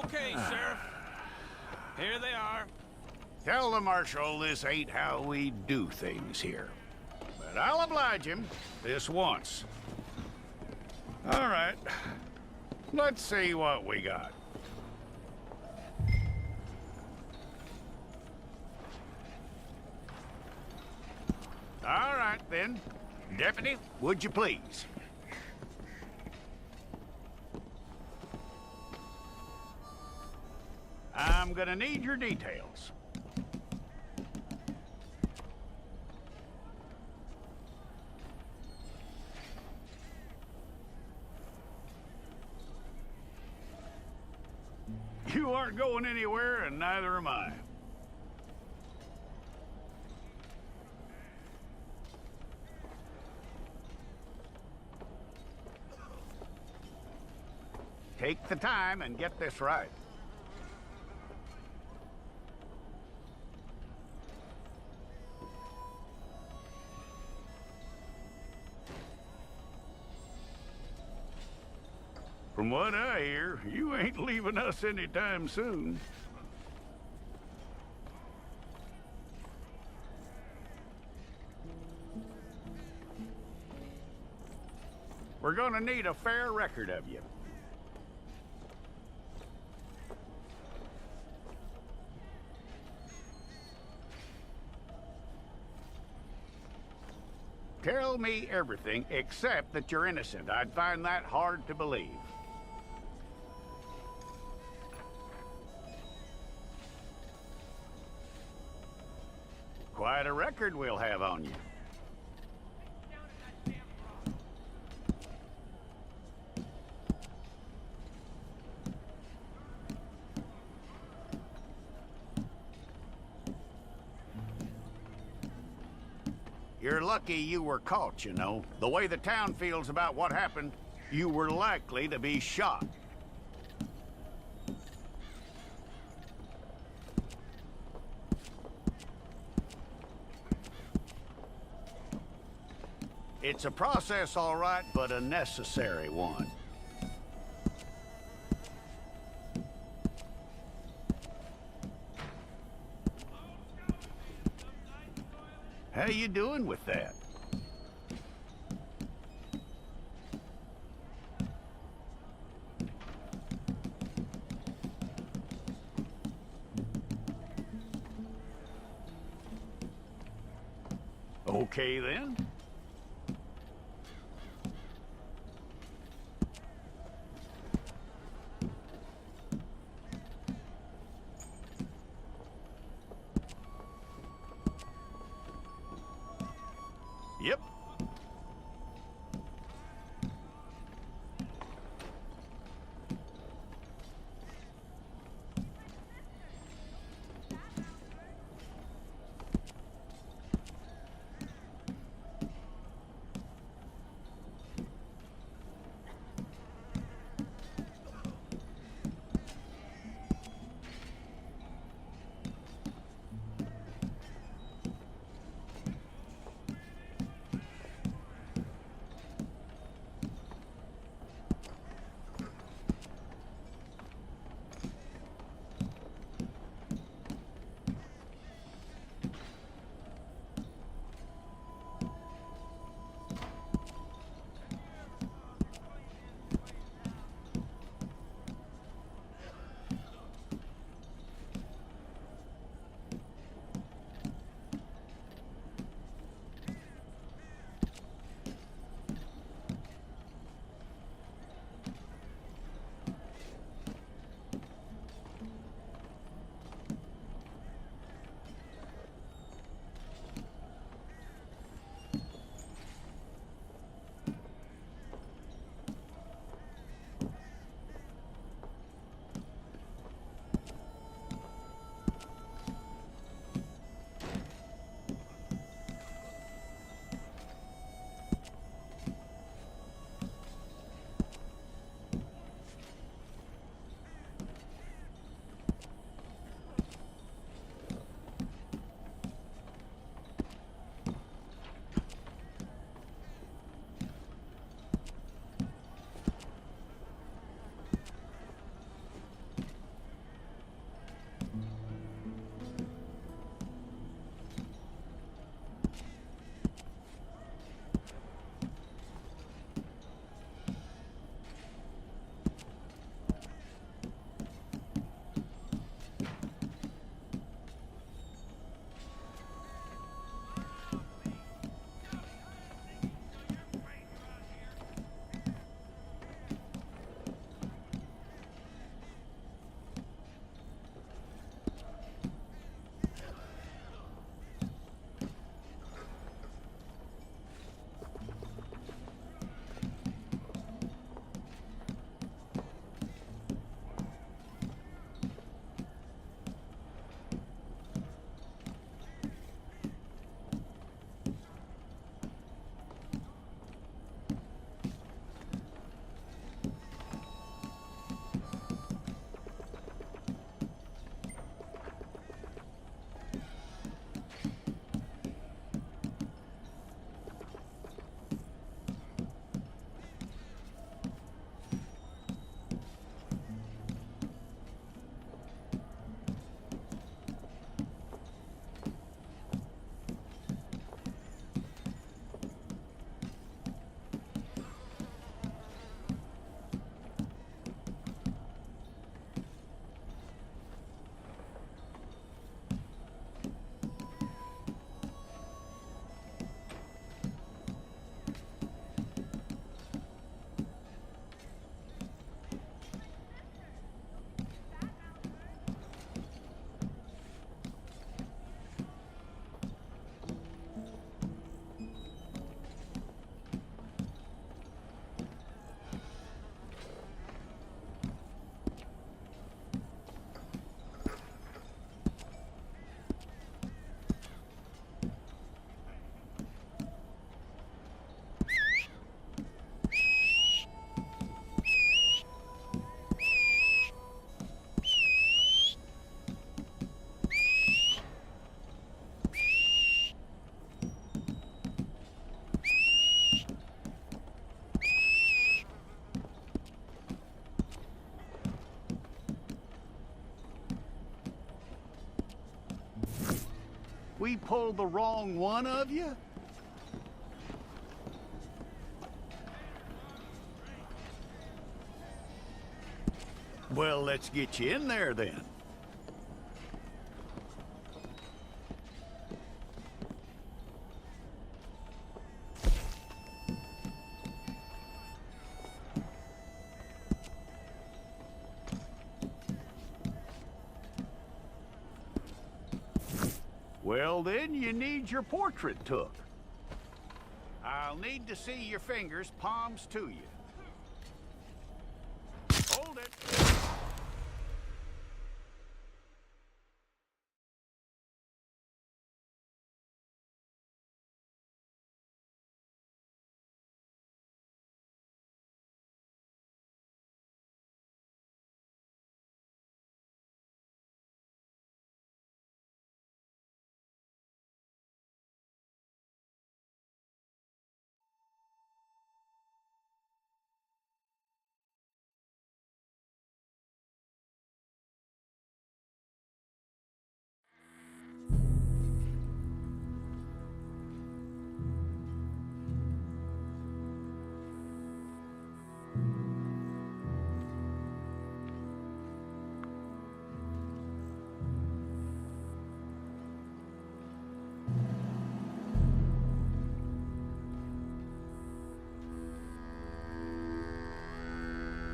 Okay, Sheriff. Here they are. Tell the Marshal this ain't how we do things here. But I'll oblige him this once. All right. Let's see what we got. All right, then. Deputy, would you please? I'm gonna need your details. You aren't going anywhere, and neither am I. Take the time and get this right. From what I hear, you ain't leaving us anytime soon. We're gonna need a fair record of you. Tell me everything except that you're innocent. I'd find that hard to believe. Quite a record we'll have on you. You're lucky you were caught, you know. The way the town feels about what happened, you were likely to be shot. It's a process, all right, but a necessary one. How you doing with that? Okay, then. Yep. We pulled the wrong one of you? Well, let's get you in there then. Well, then you need your portrait took. I'll need to see your fingers, palms to you. Hold it.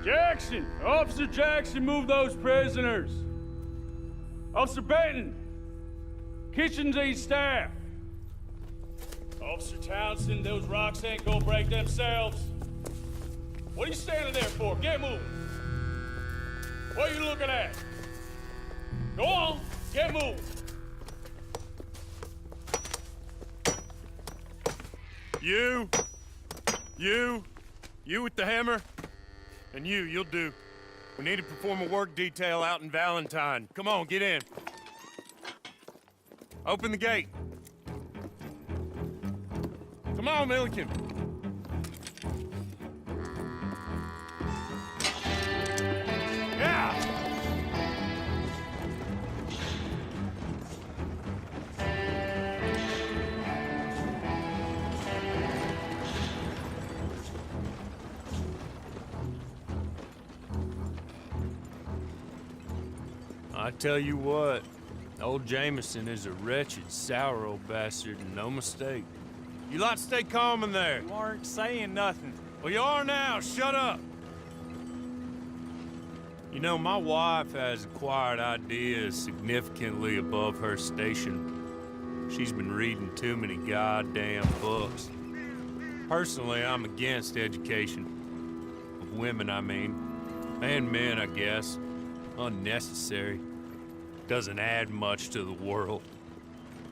Jackson! Officer Jackson, move those prisoners! Officer Benton! Kitchens aid staff! Officer Townsend, those rocks ain't gonna break themselves. What are you standing there for? Get moving! What are you looking at? Go on, get moving! You with the hammer? And you'll do. We need to perform a work detail out in Valentine. Come on, get in. Open the gate. Come on, Milliken. Yeah! I tell you what, old Jameson is a wretched, sour old bastard, and no mistake. You lot stay calm in there. You aren't saying nothing. Well, you are now. Shut up. You know, my wife has acquired ideas significantly above her station. She's been reading too many goddamn books. Personally, I'm against education. Of women, I mean. And men, I guess. Unnecessary. Doesn't add much to the world.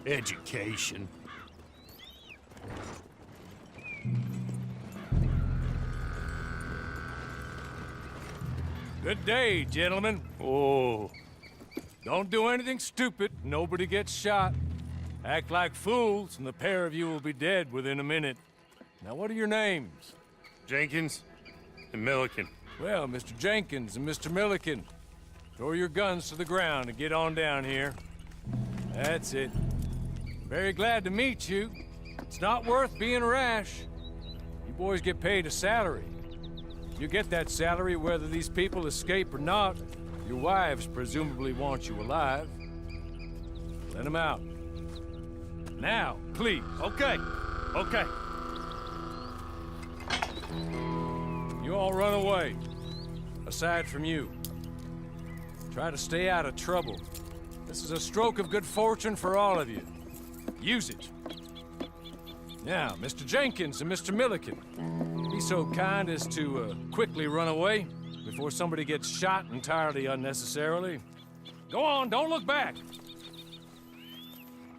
Education. Good day, gentlemen. Oh, Don't do anything stupid. Nobody gets shot. Act like fools, and the pair of you will be dead within a minute. Now, what are your names? Jenkins and Milliken. Well, Mr. Jenkins and Mr. Milliken, throw your guns to the ground and get on down here. That's it. Very glad to meet you. It's not worth being rash. You boys get paid a salary. You get that salary whether these people escape or not. Your wives presumably want you alive. Let them out. Now, please. Okay. You all run away. Aside from you. Try to stay out of trouble. This is a stroke of good fortune for all of you. Use it. Now, Mr. Jenkins and Mr. Milliken, be so kind as to quickly run away before somebody gets shot entirely unnecessarily. Go on, don't look back.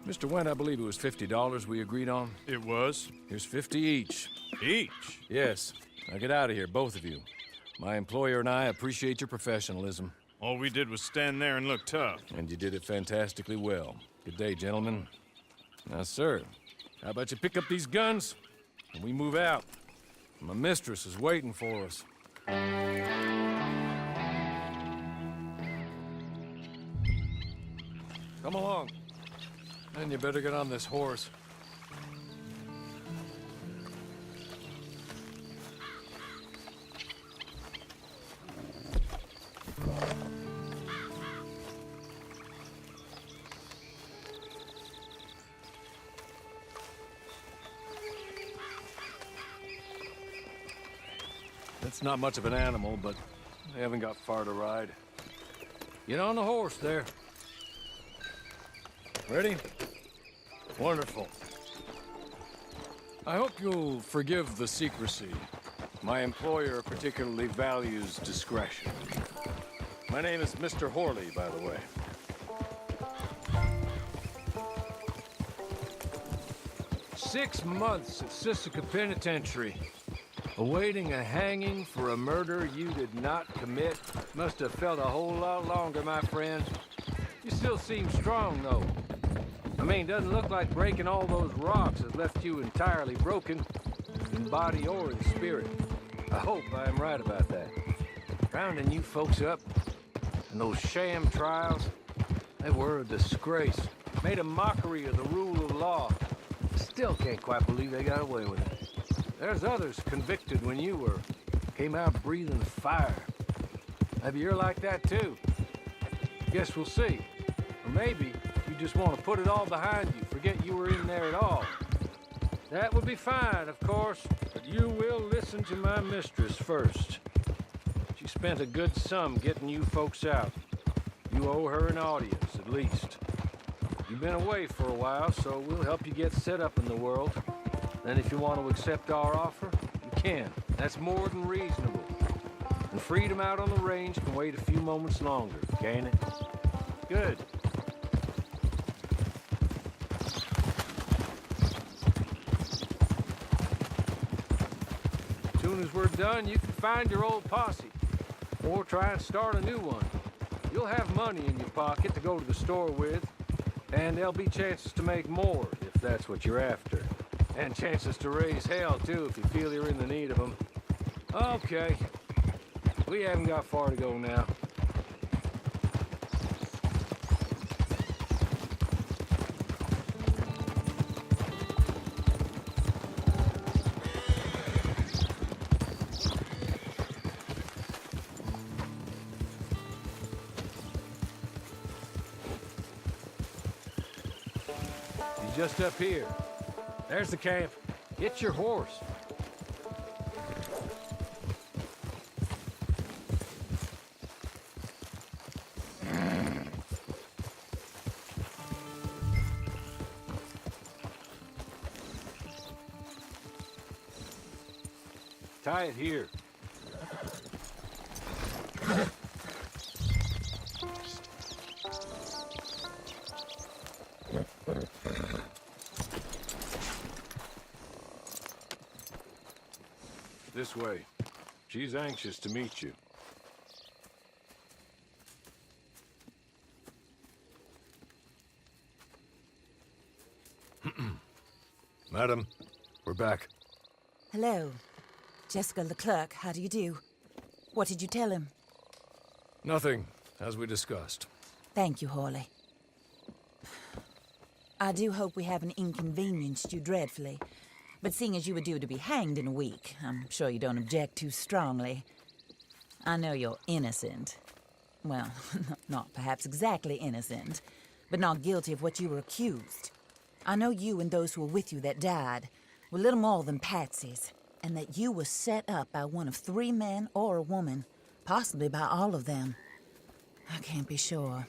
Mr. Wendt, I believe it was $50 we agreed on. It was. Here's 50 each. Each? Yes. Now get out of here, both of you. My employer and I appreciate your professionalism. All we did was stand there and look tough. And you did it fantastically well. Good day, gentlemen. Now, sir, how about you pick up these guns and we move out? My mistress is waiting for us. Come along. Then you better get on this horse. It's not much of an animal, but they haven't got far to ride. Get on the horse there. Ready? Wonderful. I hope you'll forgive the secrecy. My employer particularly values discretion. My name is Mr. Horley, by the way. "6 months at Sisika Penitentiary, awaiting a hanging for a murder you did not commit. Must have felt a whole lot longer, my friend. You still seem strong, though. I mean, doesn't look like breaking all those rocks has left you entirely broken, in body or in spirit. I hope I am right about that. Rounding you folks up, and those sham trials, they were a disgrace. Made a mockery of the rule of law. Still can't quite believe they got away with it. There's others convicted when you were. Came out breathing fire. Maybe you're like that too. Guess we'll see. Or maybe you just want to put it all behind you, forget you were in there at all. That would be fine, of course, but you will listen to my mistress first. She spent a good sum getting you folks out. You owe her an audience, at least. You've been away for a while, so we'll help you get set up in the world. Then if you want to accept our offer, you can. That's more than reasonable. And freedom out on the range can wait a few moments longer, can't it? Good. As soon as we're done, you can find your old posse. Or try and start a new one. You'll have money in your pocket to go to the store with. And there'll be chances to make more, if that's what you're after. And chances to raise hell, too, if you feel you're in the need of them. Okay. We haven't got far to go now. He's just up here. There's the camp. Get your horse. Tie it here. This way. She's anxious to meet you. Madam, we're back. Hello. Jessica Leclerc, how do you do? What did you tell him? Nothing, as we discussed. Thank you, Horley. I do hope we haven't inconvenienced you dreadfully. But seeing as you were due to be hanged in a week, I'm sure you don't object too strongly. I know you're innocent. Well, not perhaps exactly innocent, but not guilty of what you were accused. I know you and those who were with you that died were little more than patsies, and that you were set up by one of 3 men or a woman, possibly by all of them. I can't be sure,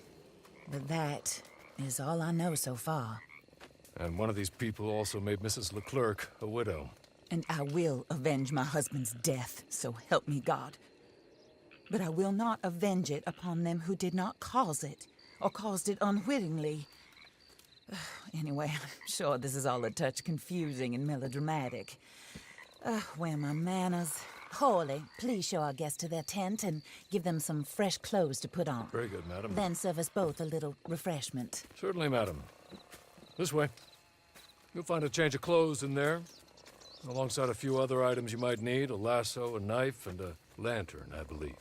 but that is all I know so far. And one of these people also made Mrs. Leclerc a widow. And I will avenge my husband's death, so help me God. But I will not avenge it upon them who did not cause it, or caused it unwittingly. Anyway, I'm sure this is all a touch confusing and melodramatic. Where are my manners? Horley, please show our guests to their tent and give them some fresh clothes to put on. Very good, madam. Then serve us both a little refreshment. Certainly, madam. This way. You'll find a change of clothes in there, alongside a few other items you might need, a lasso, a knife, and a lantern, I believe.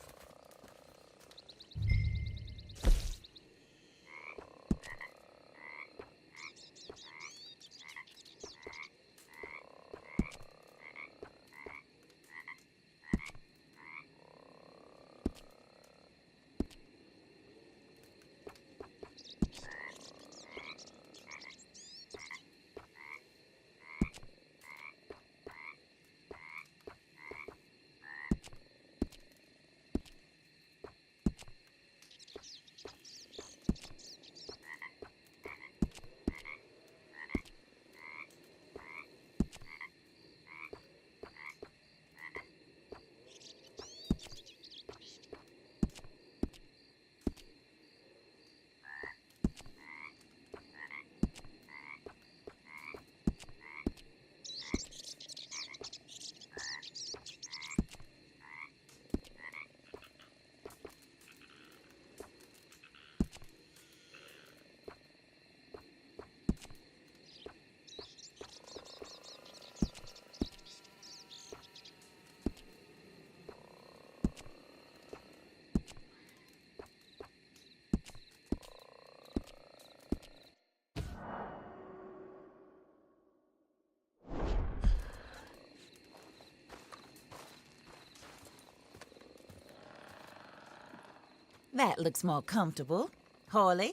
That looks more comfortable. Hawley,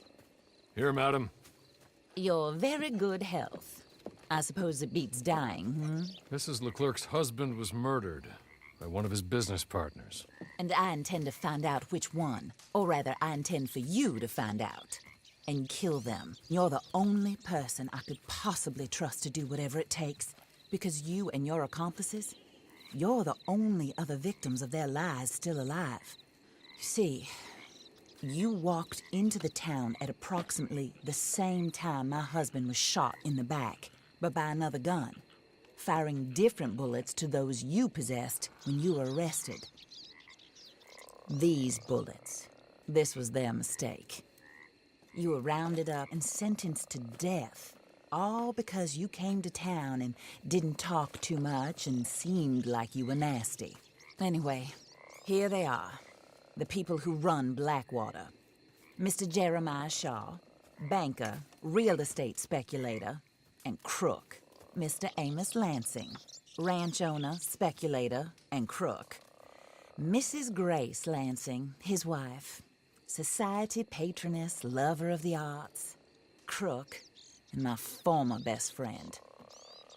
Here, madam. your very good health. I suppose it beats dying, Mrs. Leclerc's husband was murdered by one of his business partners. And I intend to find out which one. Or rather, I intend for you to find out. And kill them. You're the only person I could possibly trust to do whatever it takes. Because you and your accomplices, you're the only other victims of their lies still alive. You see, you walked into the town at approximately the same time my husband was shot in the back, but by another gun, firing different bullets to those you possessed when you were arrested. These bullets, this was their mistake. You were rounded up and sentenced to death, all because you came to town and didn't talk too much and seemed like you were nasty. Anyway, here they are, the people who run Blackwater. Mr. Jeremiah Shaw, banker, real estate speculator, and crook. Mr. Amos Lansing, ranch owner, speculator, and crook. Mrs. Grace Lansing, his wife, society patroness, lover of the arts, crook, and my former best friend.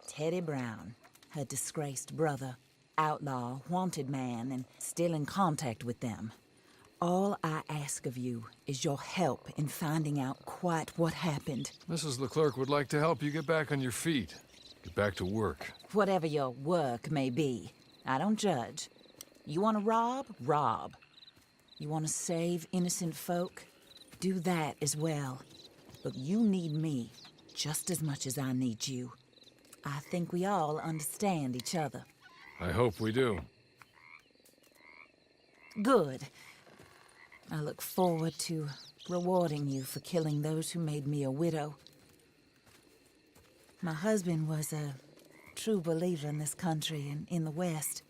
Teddy Brown, her disgraced brother, outlaw, wanted man, and still in contact with them. All I ask of you is your help in finding out quite what happened. Mrs. Leclerc would like to help you get back on your feet. Get back to work. Whatever your work may be, I don't judge. You want to rob? Rob. You want to save innocent folk? Do that as well. But you need me just as much as I need you. I think we all understand each other. I hope we do. Good. I look forward to rewarding you for killing those who made me a widow. My husband was a true believer in this country and in the West.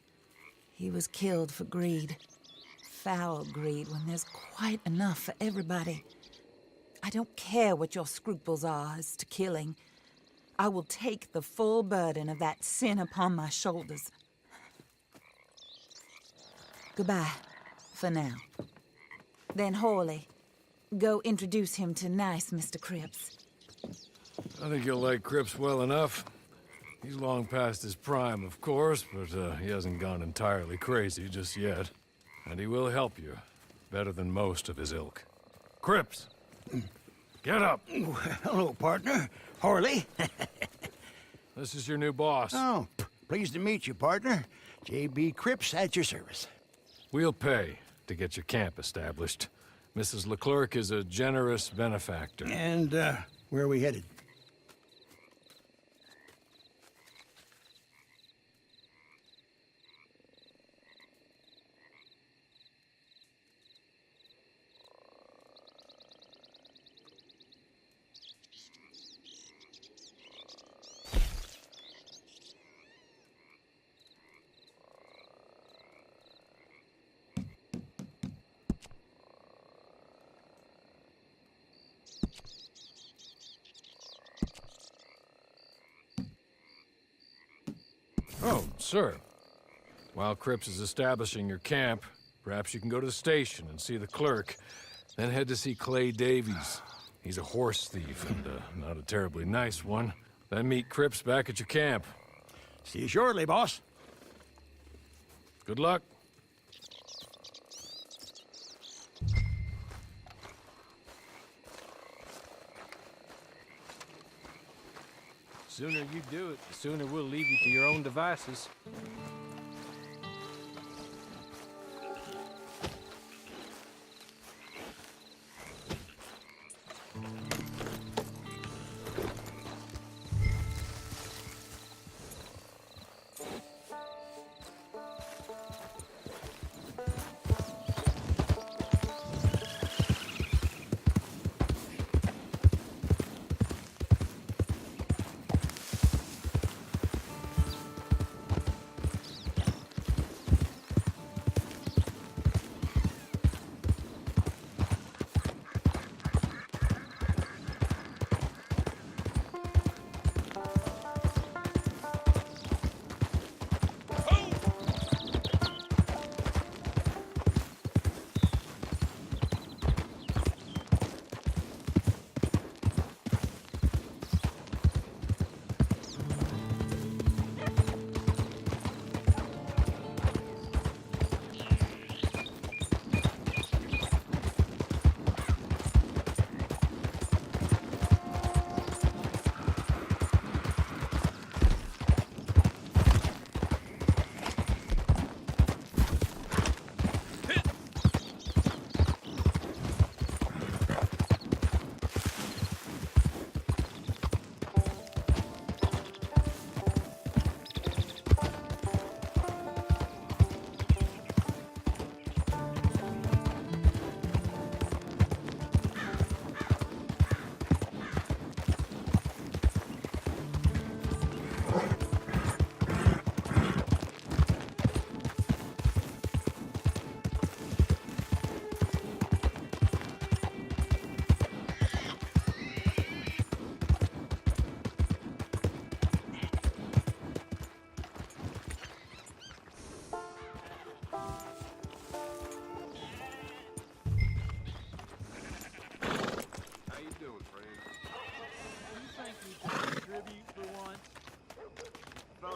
He was killed for greed. Foul greed when there's quite enough for everybody. I don't care what your scruples are as to killing. I will take the full burden of that sin upon my shoulders. Goodbye, for now. Then Hawley, go introduce him to nice Mr. Cripps. I think you'll like Cripps well enough. He's long past his prime, of course, but he hasn't gone entirely crazy just yet. And he will help you, better than most of his ilk. Cripps! Get up! Hello, partner. Harley. This is your new boss. Oh, pleased to meet you, partner. J.B. Cripps at your service. We'll pay to get your camp established. Mrs. Leclerc is a generous benefactor. And, where are we headed? Oh, sir. While Cripps is establishing your camp, perhaps you can go to the station and see the clerk, then head to see Clay Davies. He's a horse thief, and not a terribly nice one. Then meet Cripps back at your camp. See you shortly, boss. Good luck. Sooner you do it, the sooner we'll leave you to your own devices.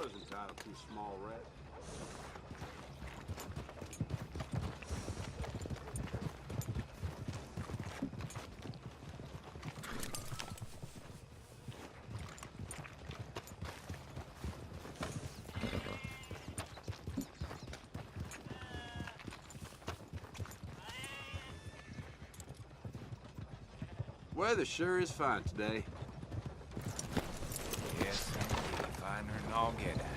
was entitled to, small rat. Weather sure is fine today. Yes, indeed. Finer than all get out.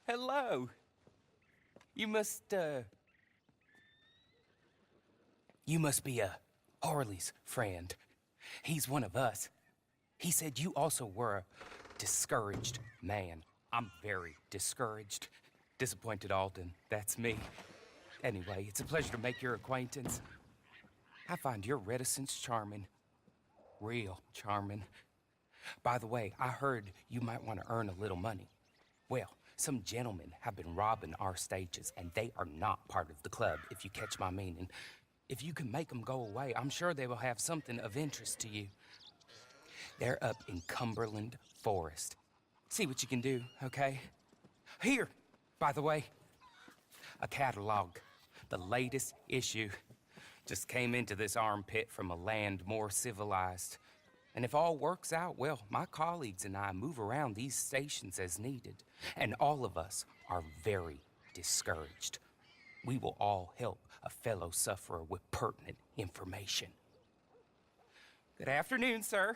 Hello. You must be Harley's friend. He's one of us. He said you also were a discouraged man. I'm very discouraged. Disappointed Alden, that's me. Anyway, it's a pleasure to make your acquaintance. I find your reticence charming. Real charming. By the way, I heard you might want to earn a little money. Well, some gentlemen have been robbing our stages, and they are not part of the club, if you catch my meaning. If you can make them go away, I'm sure they will have something of interest to you. They're up in Cumberland Forest. See what you can do, okay? Here, by the way, a catalog. The latest issue. Just came into this armpit from a land more civilized. And if all works out, well, my colleagues and I move around these stations as needed. And all of us are very discouraged. We will all help a fellow sufferer with pertinent information. Good afternoon, sir.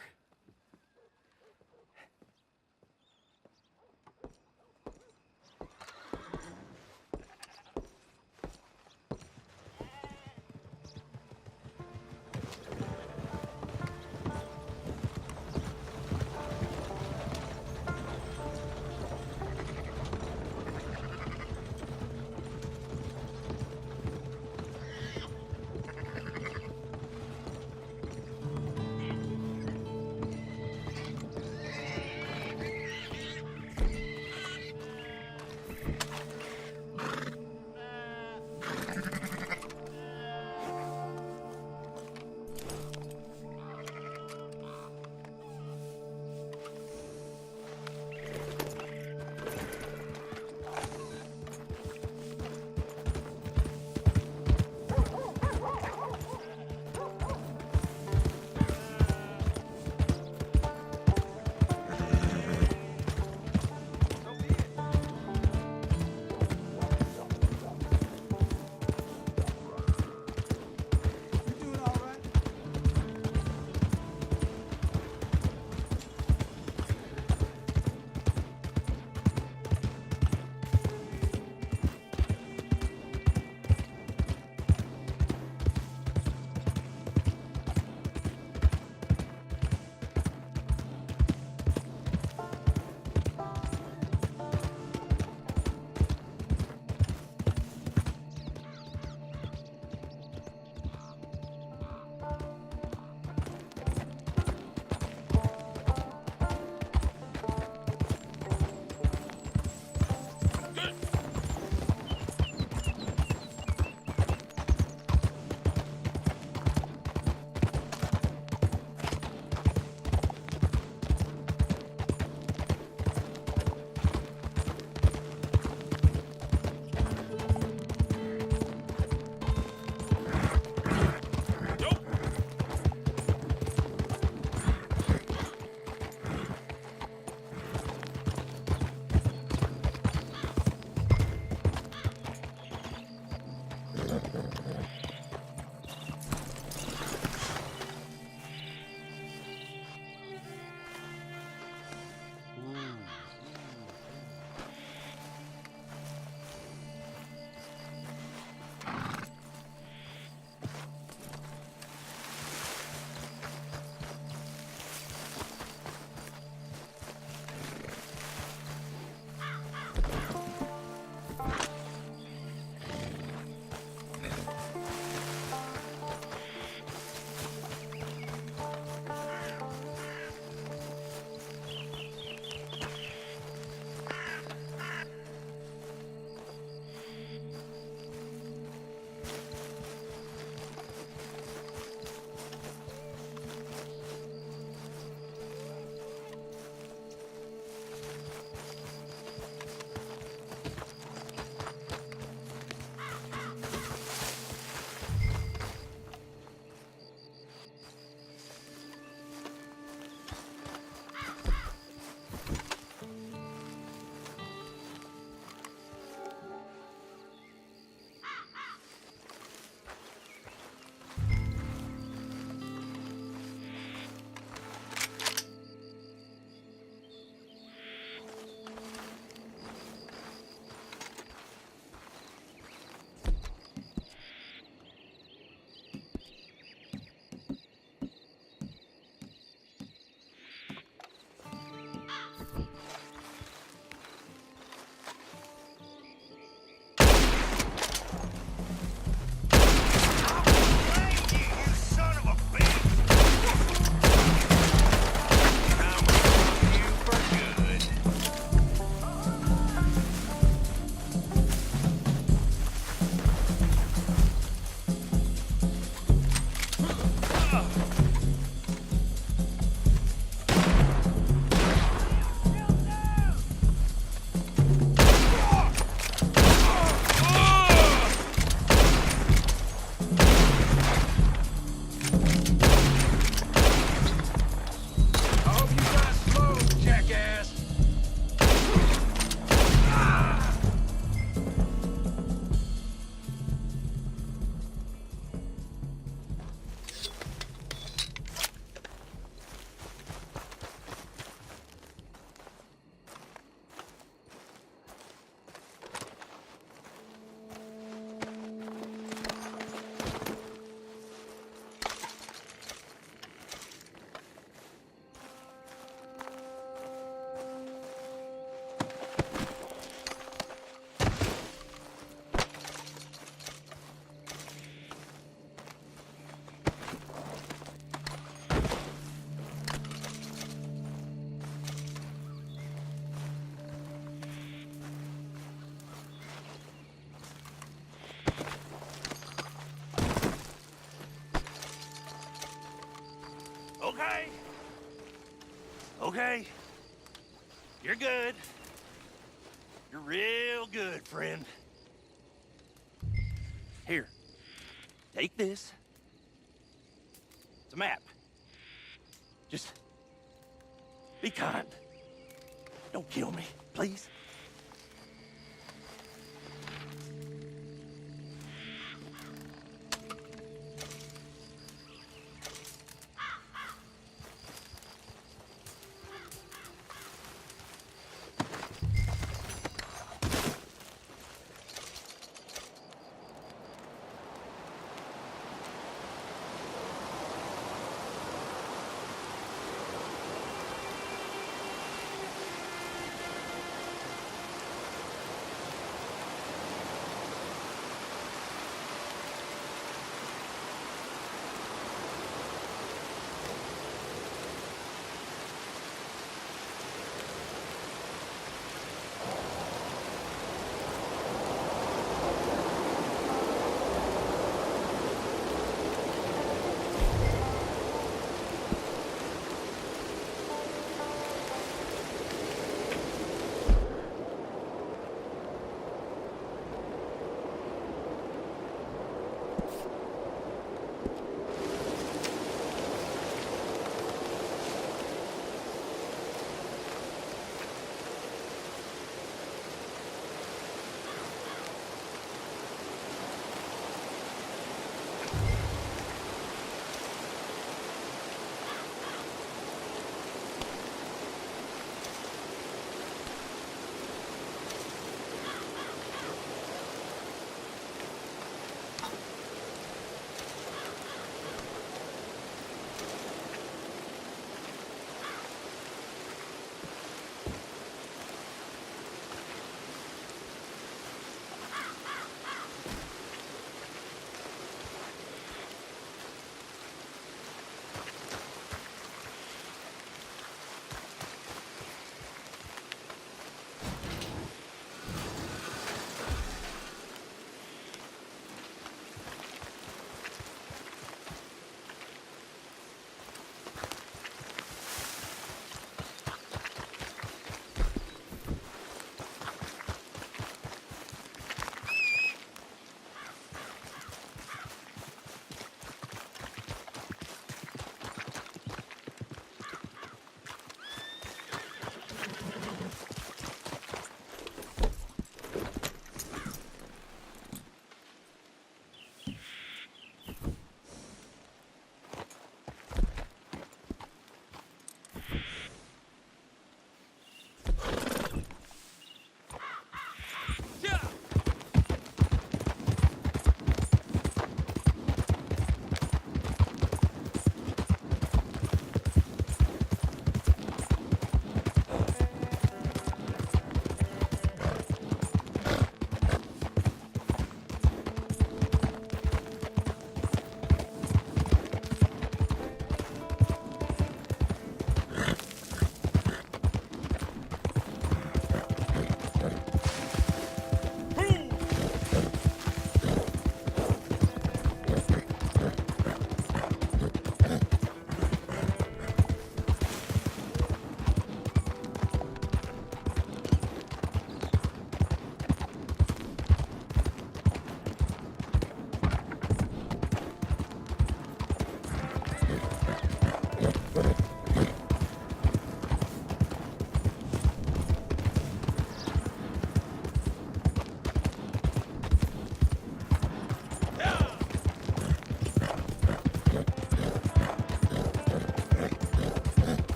Okay. Okay. You're good. You're real good, friend. Here. Take this. It's a map. Just be kind. Don't kill me, please.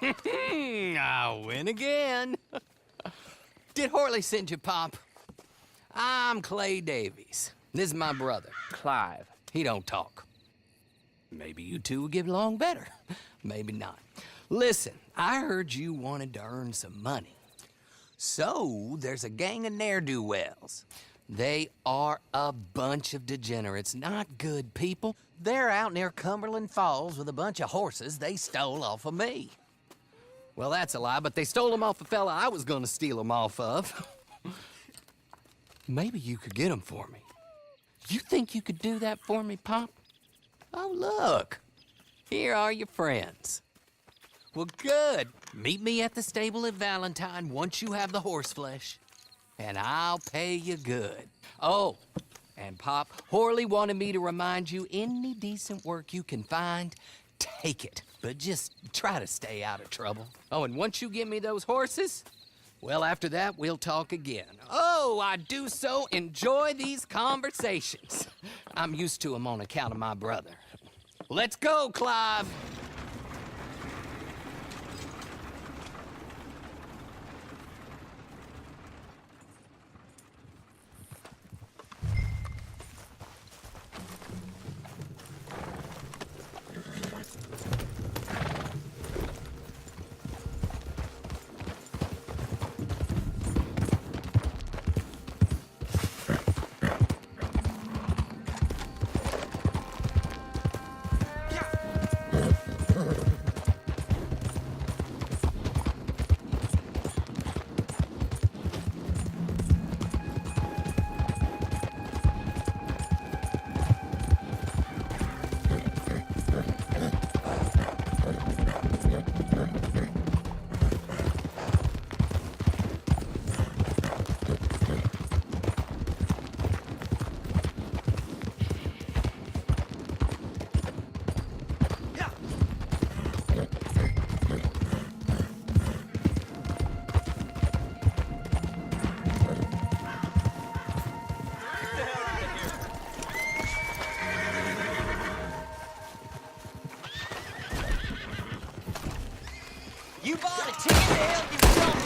I win again. Did Horley send you, Pop? I'm Clay Davies. This is my brother, Clive. He don't talk. Maybe you two will get along better. Maybe not. Listen, I heard you wanted to earn some money. So, there's a gang of ne'er-do-wells. They are a bunch of degenerates, not good people. They're out near Cumberland Falls with a bunch of horses they stole off of me. Well, that's a lie, but they stole them off a fella I was gonna steal them off of. Maybe you could get them for me. You think you could do that for me, Pop? Oh, look. Here are your friends. Well, good. Meet me at the stable at Valentine once you have the horse flesh, and I'll pay you good. Oh, and Pop, Horley wanted me to remind you, any decent work you can find, take it. But just try to stay out of trouble. Oh, and once you give me those horses, well, after that, we'll talk again. Oh, I do so enjoy these conversations. I'm used to them on account of my brother. Let's go, Clive. You bought a ticket to help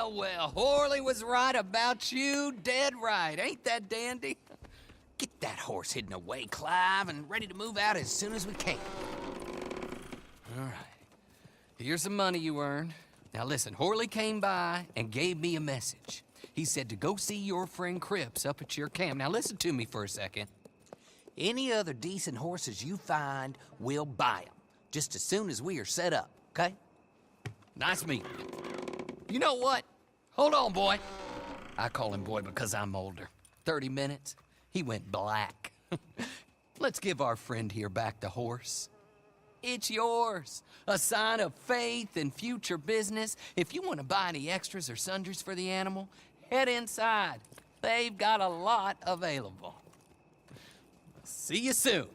Well, well, Horley was right about you, dead right. Ain't that dandy? Get that horse hidden away, Clive, and ready to move out as soon as we can. All right. Here's the money you earned. Now listen, Horley came by and gave me a message. He said to go see your friend Cripps up at your camp. Now listen to me for a second. Any other decent horses you find, we'll buy them. Just as soon as we are set up, okay? Nice meeting you. You know what? Hold on, boy. I call him boy because I'm older. 30 minutes, he went black. Let's give our friend here back the horse. It's yours. A sign of faith and future business. If you want to buy any extras or sundries for the animal, head inside. They've got a lot available. See you soon.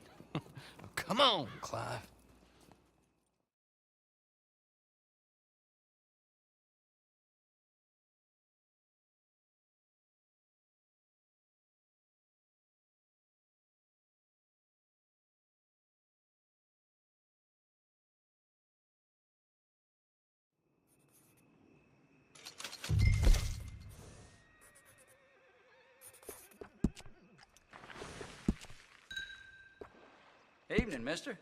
Come on, Clive. Evening, mister.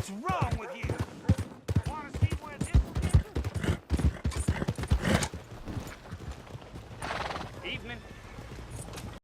What's wrong?